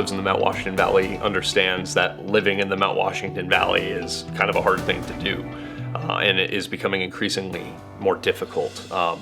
lives in the Mount Washington Valley understands that living in the Mount Washington Valley is kind of a hard thing to do. And it is becoming increasingly more difficult.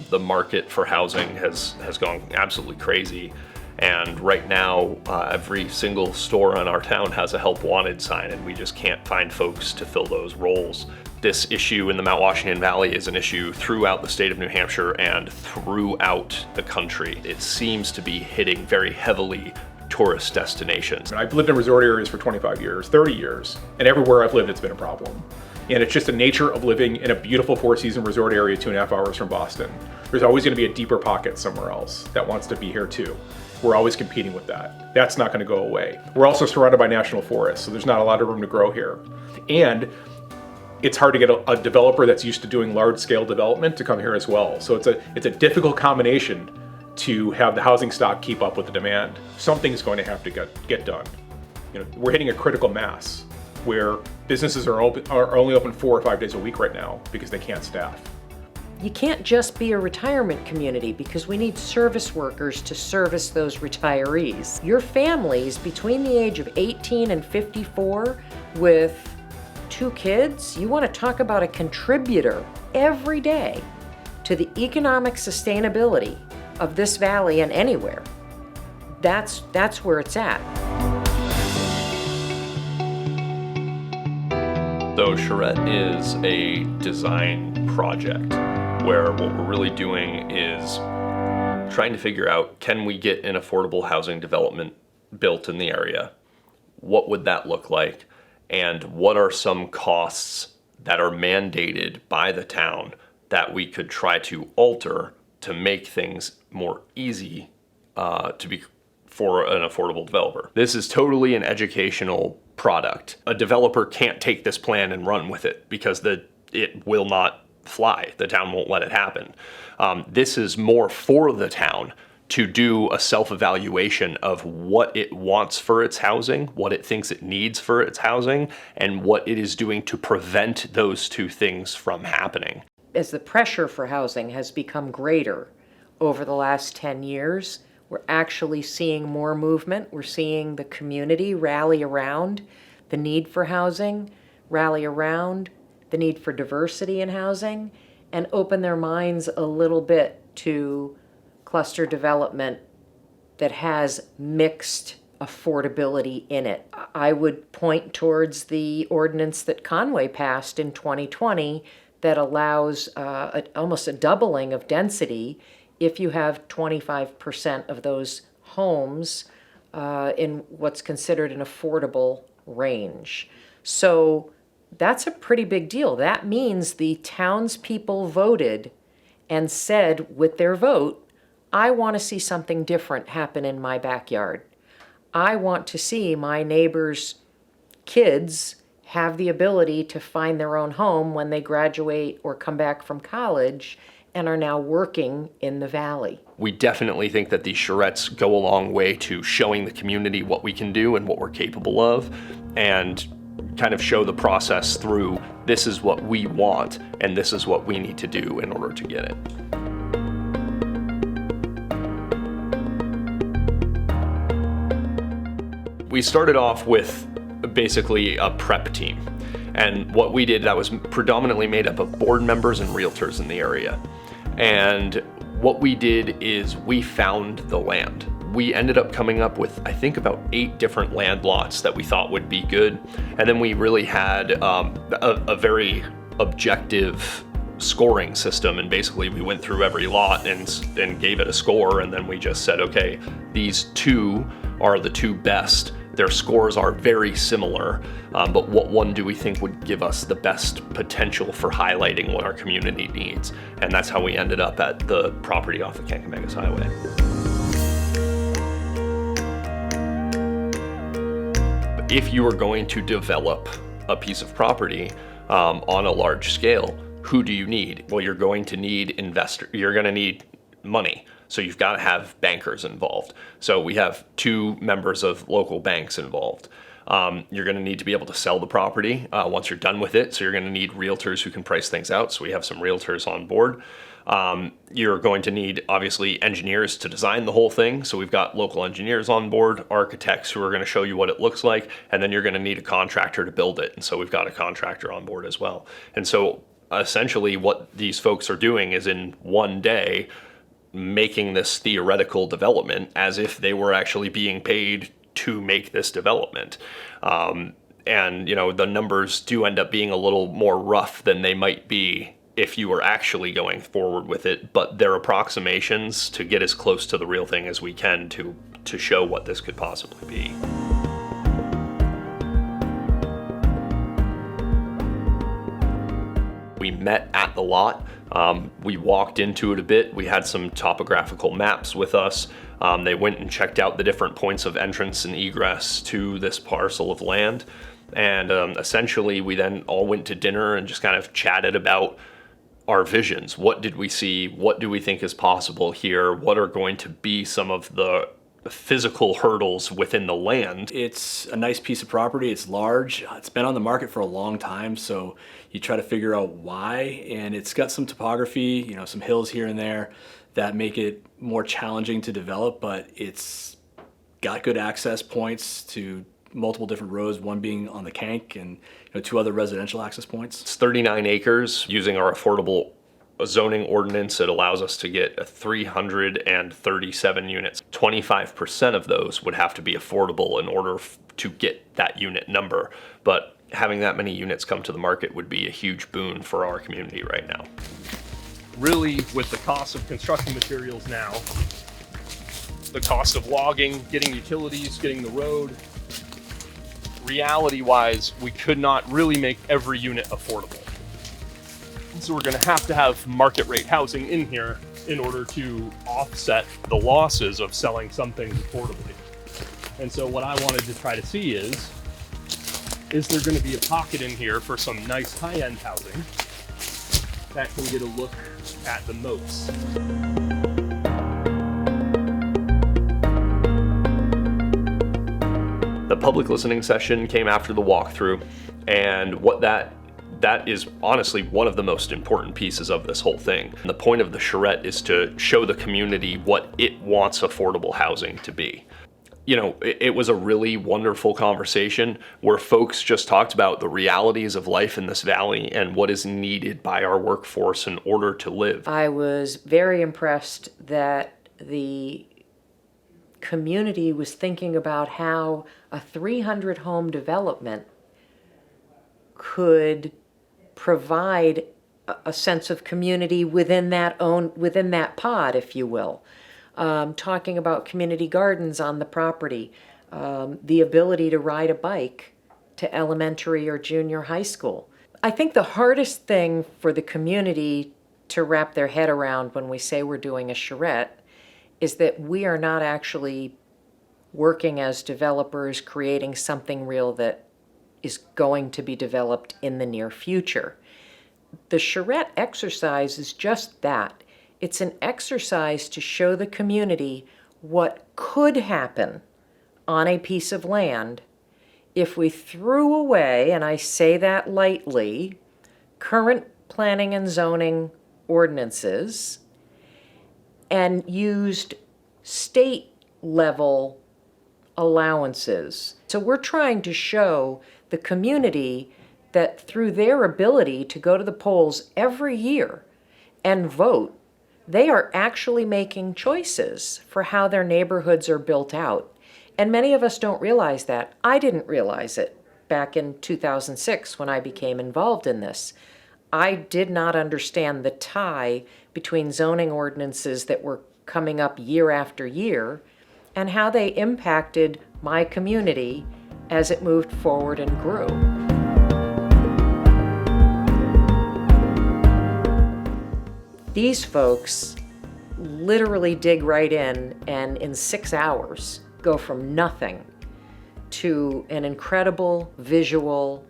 The market for housing has gone absolutely crazy. And right now, every single store in our town has a help wanted sign, and we just can't find folks to fill those roles. This issue in the Mount Washington Valley is an issue throughout the state of New Hampshire and throughout the country. It seems to be hitting very heavily tourist destinations. I've lived in resort areas for 25 years, 30 years, and everywhere I've lived it's been a problem. And it's just the nature of living in a beautiful four-season resort area 2.5 hours from Boston. There's always going to be a deeper pocket somewhere else that wants to be here too. We're always competing with that. That's not going to go away. We're also surrounded by national forests, so there's not a lot of room to grow here. And it's hard to get a developer that's used to doing large-scale development to come here as well. So it's a difficult combination to have the housing stock keep up with the demand. Something's going to have to get done. We're hitting a critical mass where businesses are only open 4 or 5 days a week right now because they can't staff. You can't just be a retirement community because we need service workers to service those retirees. Your families between the age of 18 and 54 with 2 kids, you want to talk about a contributor every day to the economic sustainability of this valley and anywhere. That's where it's at. So Charrette is a design project where what we're really doing is trying to figure out, can we get an affordable housing development built in the area? What would that look like? And what are some costs that are mandated by the town that we could try to alter to make things more easy for an affordable developer? This is totally an educational product. A developer can't take this plan and run with it because it will not fly. The town won't let it happen. This is more for the town to do a self-evaluation of what it wants for its housing, what it thinks it needs for its housing, and what it is doing to prevent those two things from happening. As the pressure for housing has become greater over the last 10 years, we're actually seeing more movement. We're seeing the community rally around the need for housing, rally around the need for diversity in housing, and open their minds a little bit to cluster development that has mixed affordability in it. I would point towards the ordinance that Conway passed in 2020 that allows almost a doubling of density if you have 25% of those homes in what's considered an affordable range. So that's a pretty big deal. That means the townspeople voted and said with their vote, I want to see something different happen in my backyard. I want to see my neighbors' kids have the ability to find their own home when they graduate or come back from college and are now working in the valley. We definitely think that these charrettes go a long way to showing the community what we can do and what we're capable of, and kind of show the process through, this is what we want and this is what we need to do in order to get it. We started off with basically a prep team. And what we did, that was predominantly made up of board members and realtors in the area. And what we did is we found the land. We ended up coming up with, I think, about 8 different land lots that we thought would be good. And then we really had a very objective scoring system. And basically we went through every lot and gave it a score. And then we just said, okay, these 2 are the 2 best. Their scores are very similar, but what one do we think would give us the best potential for highlighting what our community needs? And that's how we ended up at the property off the Kankamegas Highway. If you are going to develop a piece of property on a large scale, who do you need? Well, you're going to need you're going to need money. So you've got to have bankers involved. So we have 2 members of local banks involved. You're going to need to be able to sell the property once you're done with it. So you're going to need realtors who can price things out. So we have some realtors on board. You're going to need, obviously, engineers to design the whole thing. So we've got local engineers on board, architects who are going to show you what it looks like, and then you're going to need a contractor to build it. And so we've got a contractor on board as well. And so essentially what these folks are doing is in one day making this theoretical development as if they were actually being paid to make this development. And, you know, the numbers do end up being a little more rough than they might be if you were actually going forward with it, but they're approximations to get as close to the real thing as we can to show what this could possibly be. We met at the lot. We walked into it a bit. We had some topographical maps with us. They went and checked out the different points of entrance and egress to this parcel of land. And essentially, we then all went to dinner and just kind of chatted about our visions. What did we see? What do we think is possible here? What are going to be some of the physical hurdles within the land? It's a nice piece of property. It's large. It's been on the market for a long time, so you try to figure out why. And it's got some topography, you know, some hills here and there that make it more challenging to develop, but it's got good access points to multiple different roads, one being on the Kank and two other residential access points. It's 39 acres. Using our affordable zoning ordinance, it allows us to get 337 units. 25% of those would have to be affordable in order to get that unit number. But having that many units come to the market would be a huge boon for our community right now. Really, with the cost of construction materials now, the cost of logging, getting utilities, getting the road, reality-wise, we could not really make every unit affordable. So we're going to have market rate housing in here in order to offset the losses of selling some things affordably. And so what I wanted to try to see is there going to be a pocket in here for some nice high-end housing that can get a look at the moats. The public listening session came after the walkthrough, and what that is honestly one of the most important pieces of this whole thing. And the point of the charrette is to show the community what it wants affordable housing to be. You know, it was a really wonderful conversation where folks just talked about the realities of life in this valley and what is needed by our workforce in order to live. I was very impressed that the community was thinking about how a 300 home development could provide a sense of community within that pod, if you will. Talking about community gardens on the property, the ability to ride a bike to elementary or junior high school. I think the hardest thing for the community to wrap their head around when we say we're doing a charrette is that we are not actually working as developers, creating something real that is going to be developed in the near future. The charrette exercise is just that. It's an exercise to show the community what could happen on a piece of land if we threw away, and I say that lightly, current planning and zoning ordinances and used state level allowances. So we're trying to show the community that through their ability to go to the polls every year and vote, they are actually making choices for how their neighborhoods are built out. And many of us don't realize that. I didn't realize it back in 2006 when I became involved in this. I did not understand the tie between zoning ordinances that were coming up year after year and how they impacted my community as it moved forward and grew. These folks literally dig right in and in 6 hours go from nothing to an incredible visual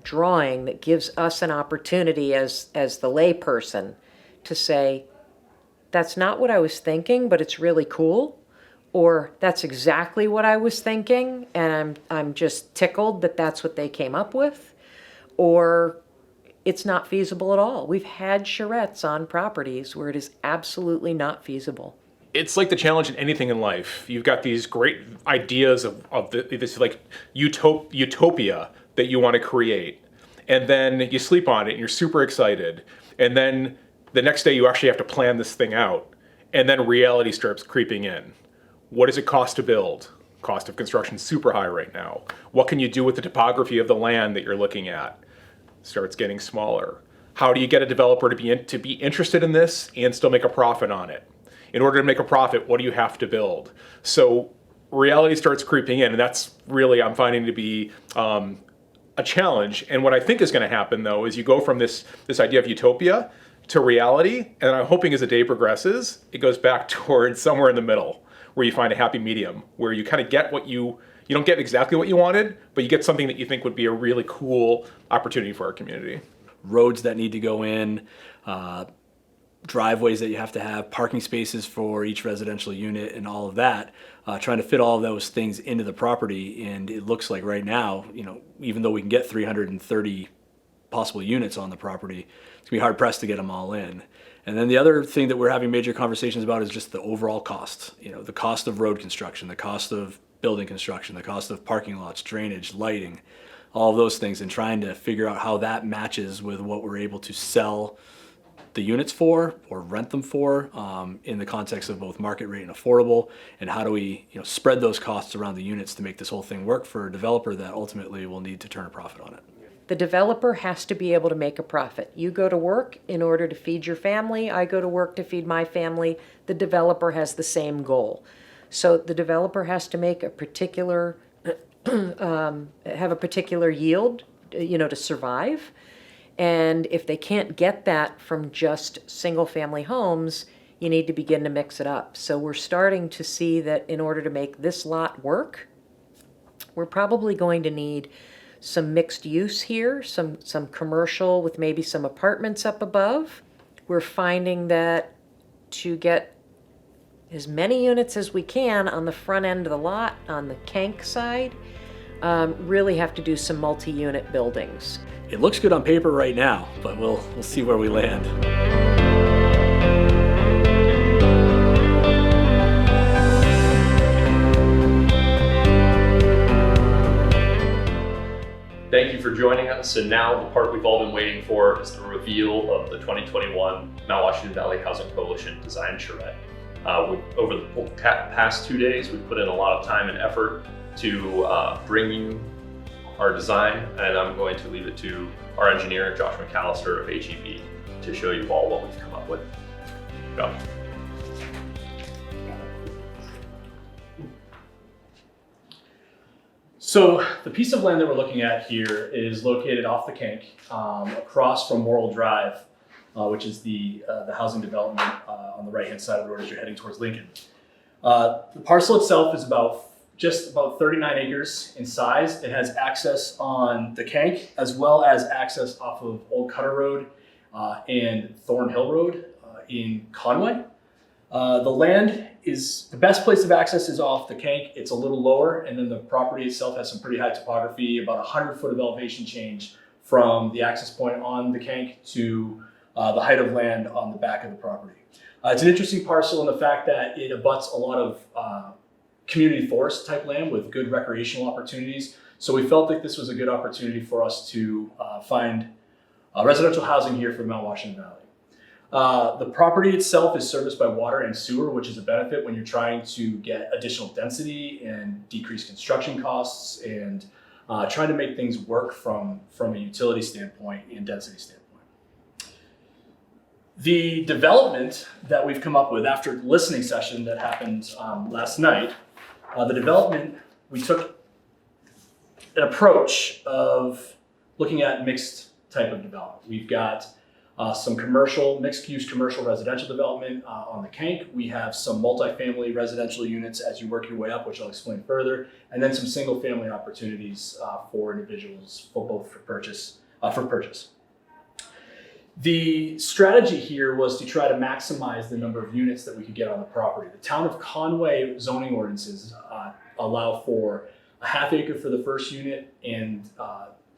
drawing that gives us an opportunity as the layperson to say, that's not what I was thinking, but it's really cool. or that's exactly what I was thinking, and I'm just tickled that that's what they came up with, or it's not feasible at all. We've had charrettes on properties where it is absolutely not feasible. It's like the challenge in anything in life. You've got these great ideas of this like utopia that you want to create, and then you sleep on it and you're super excited, and then the next day you actually have to plan this thing out, and then reality starts creeping in. What does it cost to build? Cost of construction is super high right now. What can you do with the topography of the land that you're looking at? Starts getting smaller. How do you get a developer to be interested in this and still make a profit on it? In order to make a profit, what do you have to build? So reality starts creeping in, and that's really, I'm finding to be a challenge. And what I think is going to happen, though, is you go from this idea of utopia to reality, and I'm hoping as the day progresses, it goes back towards somewhere in the middle, where you find a happy medium, where you kind of get what you don't get exactly what you wanted, but you get something that you think would be a really cool opportunity for our community. Roads that need to go in, driveways that you have to have, parking spaces for each residential unit, and all of that, trying to fit all of those things into the property. And it looks like right now, even though we can get 330 possible units on the property, it's gonna be hard pressed to get them all in. And then the other thing that we're having major conversations about is just the overall cost. The cost of road construction, the cost of building construction, the cost of parking lots, drainage, lighting, all of those things, and trying to figure out how that matches with what we're able to sell the units for or rent them for, in the context of both market rate and affordable, and how do we spread those costs around the units to make this whole thing work for a developer that ultimately will need to turn a profit on it. The developer has to be able to make a profit. You go to work in order to feed your family. I go to work to feed my family. The developer has the same goal. So the developer has to make a particular, have a particular yield, to survive. And if they can't get that from just single-family homes, you need to begin to mix it up. So we're starting to see that in order to make this lot work, we're probably going to need some mixed use here, some commercial with maybe some apartments up above. We're finding that to get as many units as we can on the front end of the lot, on the Kank side, really have to do some multi-unit buildings. It looks good on paper right now, but we'll see where we land. Thank you for joining us, and now the part we've all been waiting for is the reveal of the 2021 Mount Washington Valley Housing Coalition Design Charrette. Over the past 2 days, we've put in a lot of time and effort to bring you our design, and I'm going to leave it to our engineer, Josh McAllister of HEB, to show you all what we've come up with. Go. So the piece of land that we're looking at here is located off the Kank, across from Morrill Drive, which is the housing development on the right-hand side of the road as you're heading towards Lincoln. The parcel itself is just about 39 acres in size. It has access on the Kank as well as access off of Old Cutter Road and Thornhill Road in Conway. The land is, the best place of access is off the Kank. It's a little lower, and then the property itself has some pretty high topography, about 100 foot of elevation change from the access point on the Kank to the height of land on the back of the property. It's an interesting parcel in the fact that it abuts a lot of community forest type land with good recreational opportunities. So we felt like this was a good opportunity for us to find residential housing here for Mount Washington Valley. The property itself is serviced by water and sewer, which is a benefit when you're trying to get additional density and decrease construction costs and trying to make things work from a utility standpoint and density standpoint. The development that we've come up with after the listening session that happened last night, we took an approach of looking at mixed type of development. We've got some mixed-use commercial residential development on the Kank. We have some multifamily residential units as you work your way up, which I'll explain further, and then some single-family opportunities for individuals, for purchase. The strategy here was to try to maximize the number of units that we could get on the property. The town of Conway zoning ordinances allow for a half acre for the first unit and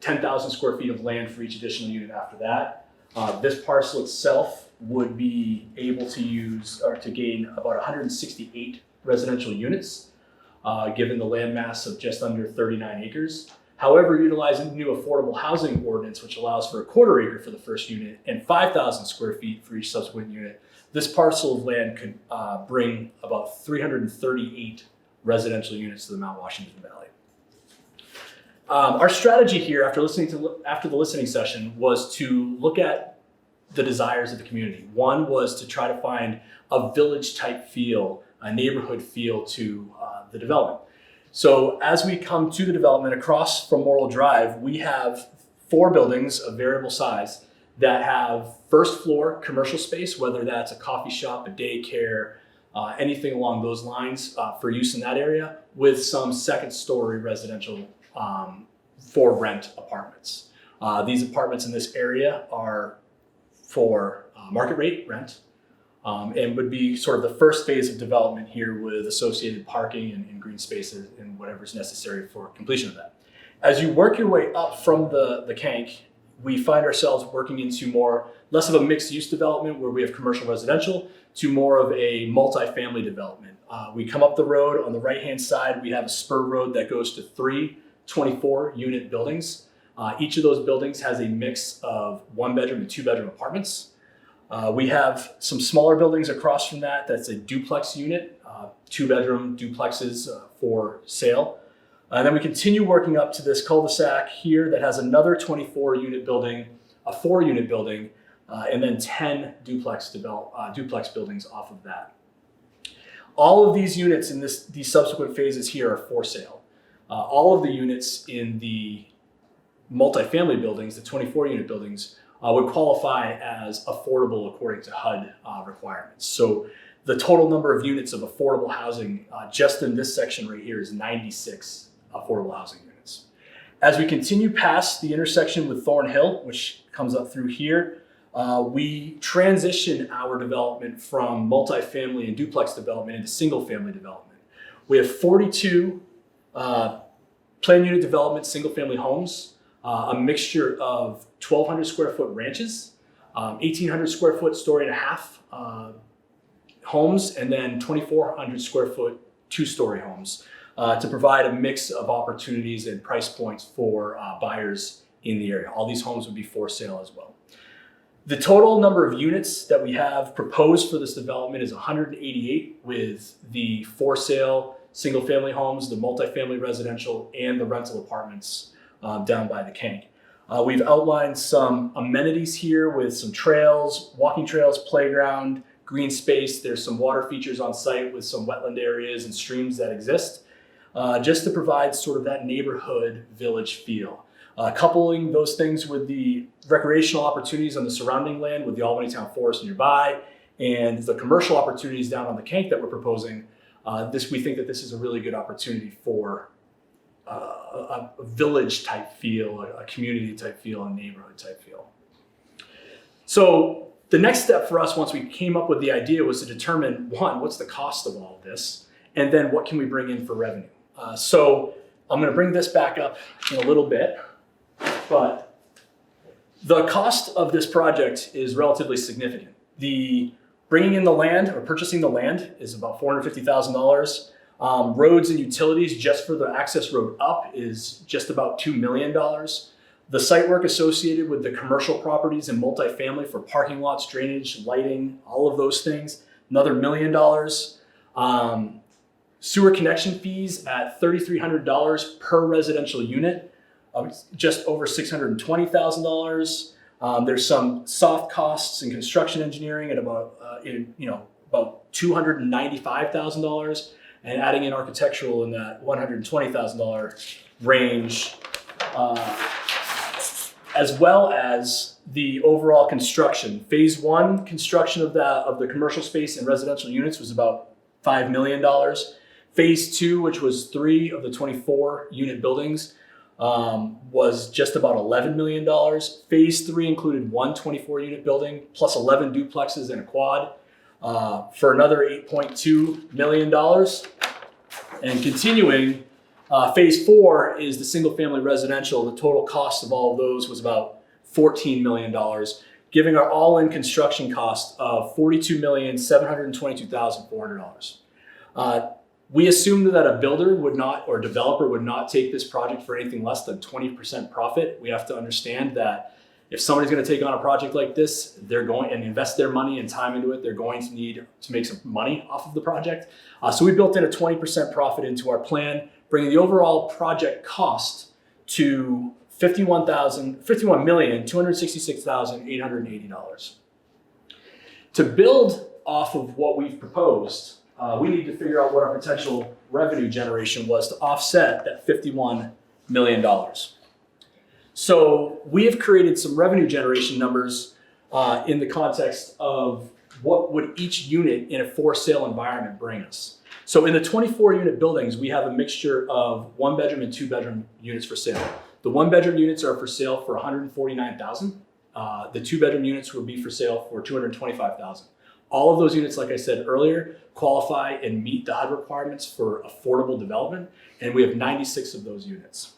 10,000 square feet of land for each additional unit after that. This parcel itself would be able to use or to gain about 168 residential units, given the land mass of just under 39 acres. However, utilizing the new affordable housing ordinance, which allows for a quarter acre for the first unit and 5,000 square feet for each subsequent unit, this parcel of land could bring about 338 residential units to the Mount Washington Valley. Our strategy here, after the listening session, was to look at the desires of the community. One was to try to find a village type feel, a neighborhood feel to the development. So as we come to the development across from Morrill Drive, we have 4 buildings of variable size that have first floor commercial space, whether that's a coffee shop, a daycare, anything along those lines for use in that area, with some second story residential for rent apartments. These apartments in this area are for market rate rent. And would be sort of the first phase of development here with associated parking and green spaces and whatever's necessary for completion of that. As you work your way up from the Kank, we find ourselves working into less of a mixed use development where we have commercial residential to more of a multifamily development. We come up the road on the right-hand side, we have a spur road that goes to 3 24 unit buildings. Each of those buildings has a mix of 1-bedroom and 2-bedroom apartments. We have some smaller buildings across from that. That's a duplex unit, 2-bedroom duplexes for sale. And then we continue working up to this cul-de-sac here that has another 24 unit building, a 4-unit building, and then 10 duplex buildings off of that. All of these units in these subsequent phases here are for sale. All of the units in the multifamily buildings, the 24 unit buildings, would qualify as affordable according to HUD requirements. So the total number of units of affordable housing just in this section right here is 96 affordable housing units. As we continue past the intersection with Thornhill, which comes up through here, we transition our development from multifamily and duplex development into single family development. We have 42 planned unit development single family homes, a mixture of 1,200 square foot ranches, 1,800 square foot story and a half homes, and then 2,400 square foot 2-story homes to provide a mix of opportunities and price points for buyers in the area. All these homes would be for sale as well. The total number of units that we have proposed for this development is 188, with the for sale single family homes, the multifamily residential, and the rental apartments down by the Kank. We've outlined some amenities here with some trails, walking trails, playground, green space. There's some water features on site with some wetland areas and streams that exist, just to provide sort of that neighborhood village feel. Coupling those things with the recreational opportunities on the surrounding land with the Albany Town Forest nearby and the commercial opportunities down on the Kank that we're proposing, we think that this is a really good opportunity for a village type feel, a community type feel, a neighborhood type feel. So the next step for us once we came up with the idea was to determine, one, what's the cost of all of this? And then what can we bring in for revenue? So I'm gonna bring this back up in a little bit, but the cost of this project is relatively significant. The bringing in the land or purchasing the land is about $450,000. Roads and utilities just for the access road up is just about $2 million. The site work associated with the commercial properties and multifamily for parking lots, drainage, lighting, all of those things, another $1 million. Sewer connection fees at $3,300 per residential unit, just over $620,000. There's some soft costs in construction engineering at about $295,000. And adding in architectural in that $120,000 range, as well as the overall construction. Phase 1 construction of the commercial space and residential units was about $5 million. Phase 2, which was 3 of the 24 unit buildings, was just about $11 million. Phase 3 included one 24-unit building plus 11 duplexes and a quad for another $8.2 million. And continuing, phase 4 is the single-family residential. The total cost of all of those was about $14 million, giving our all-in construction cost of $42,722,400. We assumed that a builder would not, or developer would not take this project for anything less than 20% profit. We have to understand that if somebody's going to take on a project like this, they're going and invest their money and time into it, they're going to need to make some money off of the project. So we built in a 20% profit into our plan, bringing the overall project cost to $51,266,880. To build off of what we've proposed, we need to figure out what our potential revenue generation was to offset that $51 million. So we have created some revenue generation numbers in the context of what would each unit in a for sale environment bring us. So in the 24-unit buildings, we have a mixture of 1-bedroom and 2-bedroom units for sale. The 1-bedroom units are for sale for $149,000. The 2-bedroom units will be for sale for $225,000. All of those units, like I said earlier, qualify and meet the HUD requirements for affordable development, and we have 96 of those units.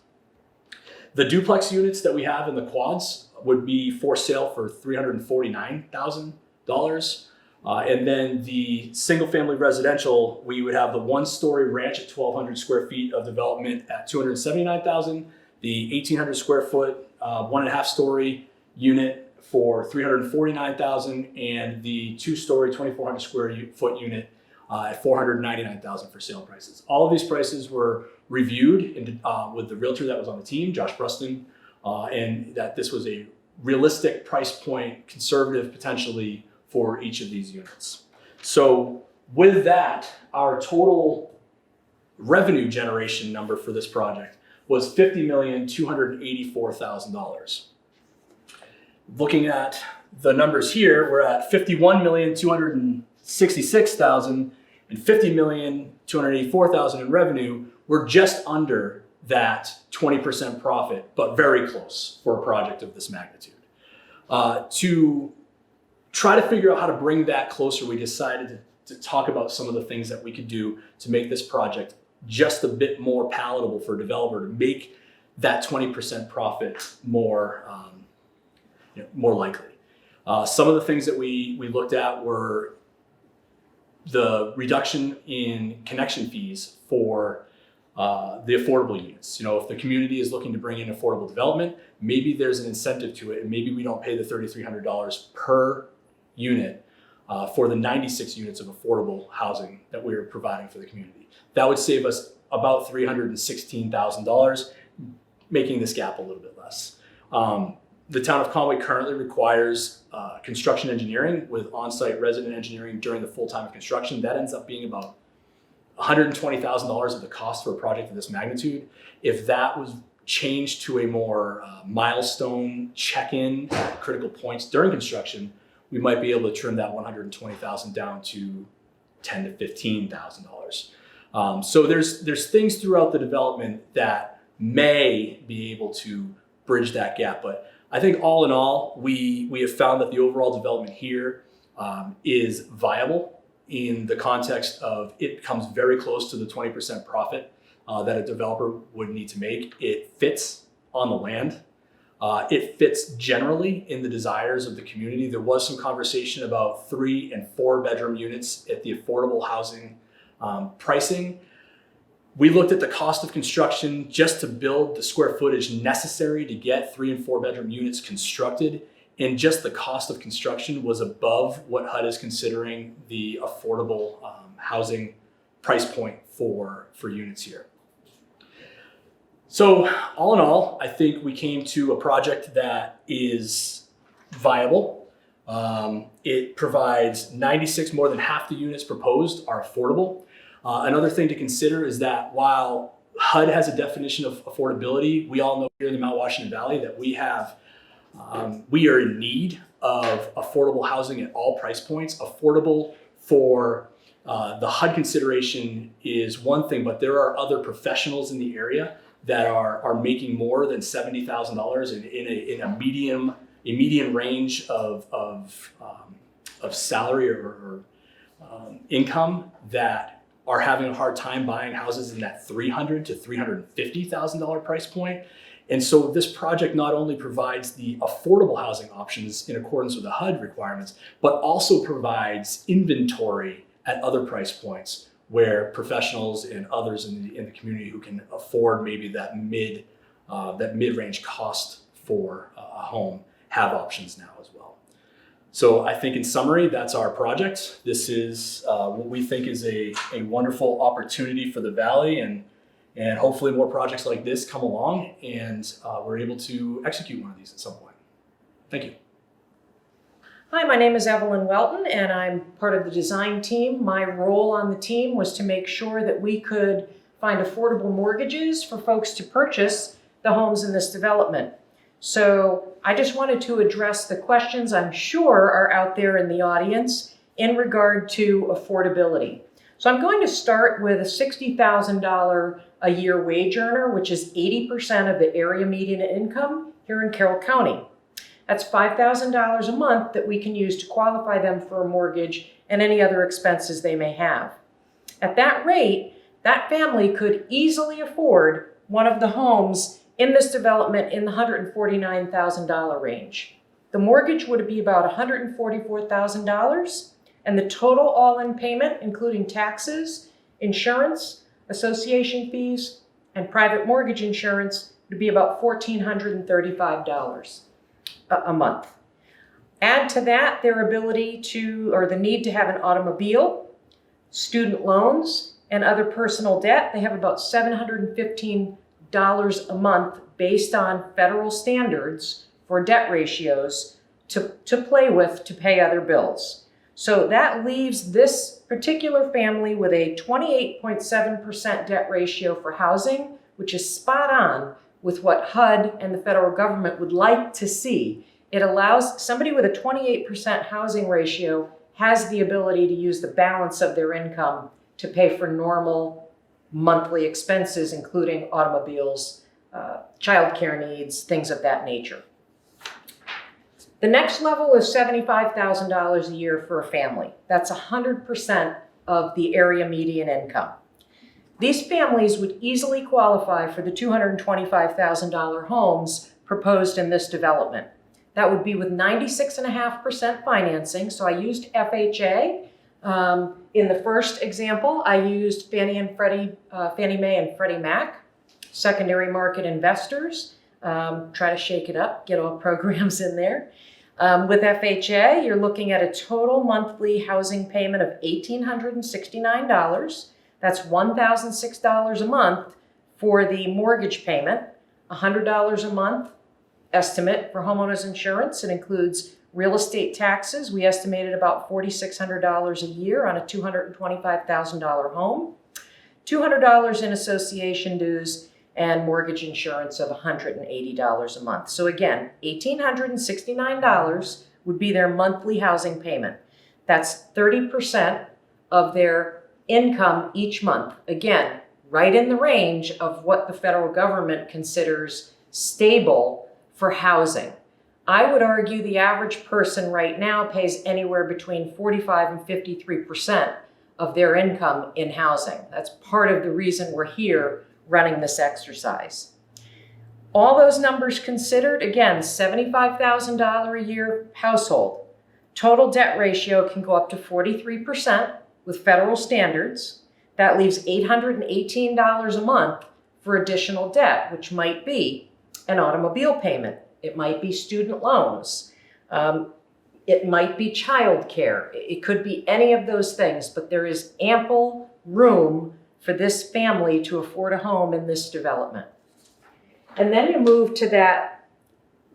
The duplex units that we have in the quads would be for sale for $349,000. And then the single-family residential, we would have the 1-story ranch at 1,200 square feet of development at $279,000, the 1,800 square foot 1.5-story unit for $349,000, and the 2-story 2,400 square foot unit at $499,000 for sale prices. All of these prices were reviewed with the realtor that was on the team, Josh Bruston, and that this was a realistic price point, conservative potentially, for each of these units. So with that, our total revenue generation number for this project was $50,284,000. Looking at the numbers here, we're at $51,266,000 and $50,284,000 in revenue. We're just under that 20% profit, but very close for a project of this magnitude. To try to figure out how to bring that closer, we decided to talk about some of the things that we could do to make this project just a bit more palatable for a developer, to make that 20% profit more, more likely. Some of the things that we looked at were the reduction in connection fees for the affordable units. If the community is looking to bring in affordable development, maybe there's an incentive to it, and maybe we don't pay the $3,300 per unit for the 96 units of affordable housing that we're providing for the community. That would save us about $316,000, making this gap a little bit less. The town of Conway currently requires construction engineering with on-site resident engineering during the full time of construction. That ends up being about $120,000 of the cost for a project of this magnitude. If that was changed to a more milestone check-in at critical points during construction, we might be able to trim that $120,000 down to $10,000 to $15,000. So there's things throughout the development that may be able to bridge that gap. But I think all in all, we have found that the overall development here is viable in the context of it comes very close to the 20% profit that a developer would need to make. It fits on the land. It fits generally in the desires of the community. There was some conversation about 3 and 4 bedroom units at the affordable housing pricing. We looked at the cost of construction just to build the square footage necessary to get 3 and 4 bedroom units constructed, and just the cost of construction was above what HUD is considering the affordable housing price point for units here. So all in all, I think we came to a project that is viable. It provides 96, more than half the units proposed are affordable. Another thing to consider is that while HUD has a definition of affordability, we all know here in the Mount Washington Valley that we are in need of affordable housing at all price points. Affordable for the HUD consideration is one thing, but there are other professionals in the area that are making more than $70,000 in a medium range of salary or income, that are having a hard time buying houses in that $300,000 to $350,000 price point. And so this project not only provides the affordable housing options in accordance with the HUD requirements, but also provides inventory at other price points where professionals and others in the community who can afford maybe that mid-range cost for a home have options now as well. So I think in summary, that's our project. This is what we think is a wonderful opportunity for the Valley, and hopefully more projects like this come along and we're able to execute one of these at some point. Thank you. Hi, my name is Evelyn Welton, and I'm part of the design team. My role on the team was to make sure that we could find affordable mortgages for folks to purchase the homes in this development. So I just wanted to address the questions I'm sure are out there in the audience in regard to affordability. So I'm going to start with a $60,000 a year wage earner, which is 80% of the area median income here in Carroll County. That's $5,000 a month that we can use to qualify them for a mortgage and any other expenses they may have. At that rate, that family could easily afford one of the homes in this development in the $149,000 range. The mortgage would be about $144,000, and the total all-in payment, including taxes, insurance, association fees, and private mortgage insurance, would be about $1,435 a month. Add to that their ability to, or the need to have an automobile, student loans, and other personal debt. They have about $715 a month based on federal standards for debt ratios to play with to pay other bills. So that leaves this particular family with a 28.7% debt ratio for housing, which is spot on with what HUD and the federal government would like to see. It allows somebody with a 28% housing ratio has the ability to use the balance of their income to pay for normal monthly expenses, including automobiles, childcare needs, things of that nature. The next level is $75,000 a year for a family. That's 100% of the area median income. These families would easily qualify for the $225,000 homes proposed in this development. That would be with 96.5% financing. So I used FHA. In the first example, I used Fannie Mae and Freddie Mac, secondary market investors. Try to shake it up, get all programs in there. With FHA, you're looking at a total monthly housing payment of $1,869. That's $1,006 a month for the mortgage payment, $100 a month estimate for homeowners insurance. It includes real estate taxes. We estimated about $4,600 a year on a $225,000 home, $200 in association dues, and mortgage insurance of $180 a month. So again, $1,869 would be their monthly housing payment. That's 30% of their income each month. Again, right in the range of what the federal government considers stable for housing. I would argue the average person right now pays anywhere between 45 and 53% of their income in housing. That's part of the reason we're here running this exercise. All those numbers considered, again, $75,000 a year household. Total debt ratio can go up to 43% with federal standards. That leaves $818 a month for additional debt, which might be an automobile payment. It might be student loans. It might be childcare. It could be any of those things, but there is ample room for this family to afford a home in this development. And then you move to that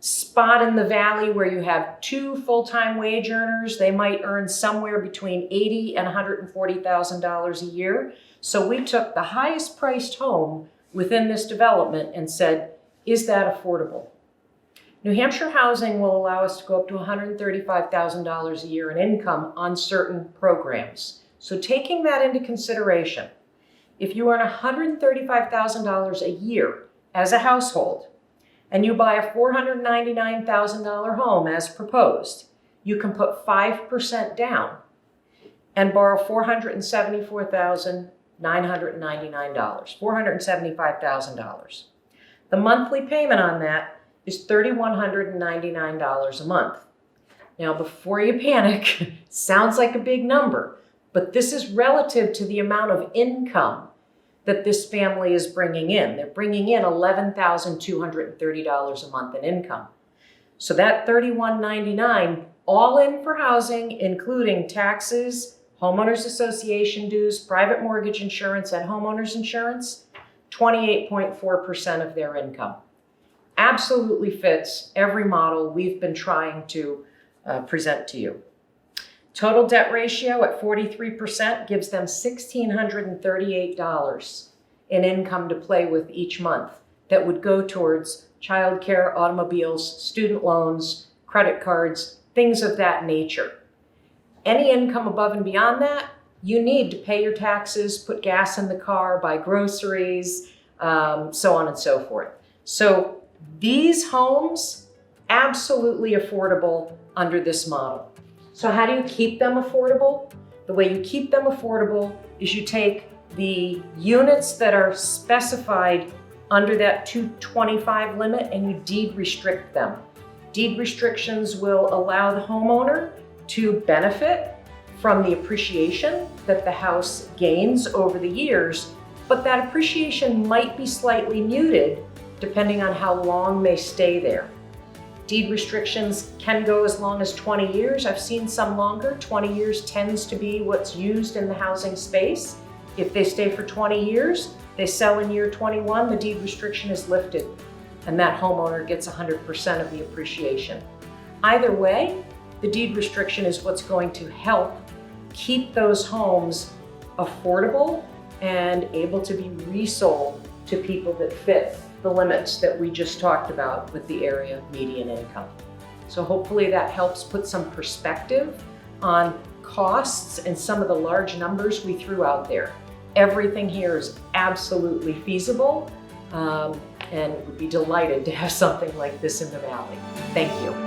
spot in the valley where you have two full-time wage earners. They might earn somewhere between $80,000 and $140,000 a year. So we took the highest priced home within this development and said, is that affordable? New Hampshire housing will allow us to go up to $135,000 a year in income on certain programs. So taking that into consideration, if you earn $135,000 a year as a household, and you buy a $499,000 home as proposed, you can put 5% down and borrow $474,999, $475,000. The monthly payment on that is $3,199 a month. Now, before you panic, sounds like a big number, but this is relative to the amount of income that this family is bringing in. They're bringing in $11,230 a month in income. So that $3,199, all in for housing, including taxes, homeowners association dues, private mortgage insurance, and homeowners insurance, 28.4% of their income. Absolutely fits every model we've been trying to present to you. Total debt ratio at 43% gives them $1,638 in income to play with each month that would go towards childcare, automobiles, student loans, credit cards, things of that nature. Any income above and beyond that, you need to pay your taxes, put gas in the car, buy groceries, so on and so forth. So these homes, absolutely affordable under this model. So how do you keep them affordable? The way you keep them affordable is you take the units that are specified under that 225 limit and you deed restrict them. Deed restrictions will allow the homeowner to benefit from the appreciation that the house gains over the years, but that appreciation might be slightly muted depending on how long they stay there. Deed restrictions can go as long as 20 years. I've seen some longer. 20 years tends to be what's used in the housing space. If they stay for 20 years, they sell in year 21, the deed restriction is lifted, and that homeowner gets 100% of the appreciation. Either way, the deed restriction is what's going to help keep those homes affordable and able to be resold to people that fit the limits that we just talked about with the area median income. So hopefully that helps put some perspective on costs and some of the large numbers we threw out there. Everything here is absolutely feasible, and would be delighted to have something like this in the Valley. Thank you.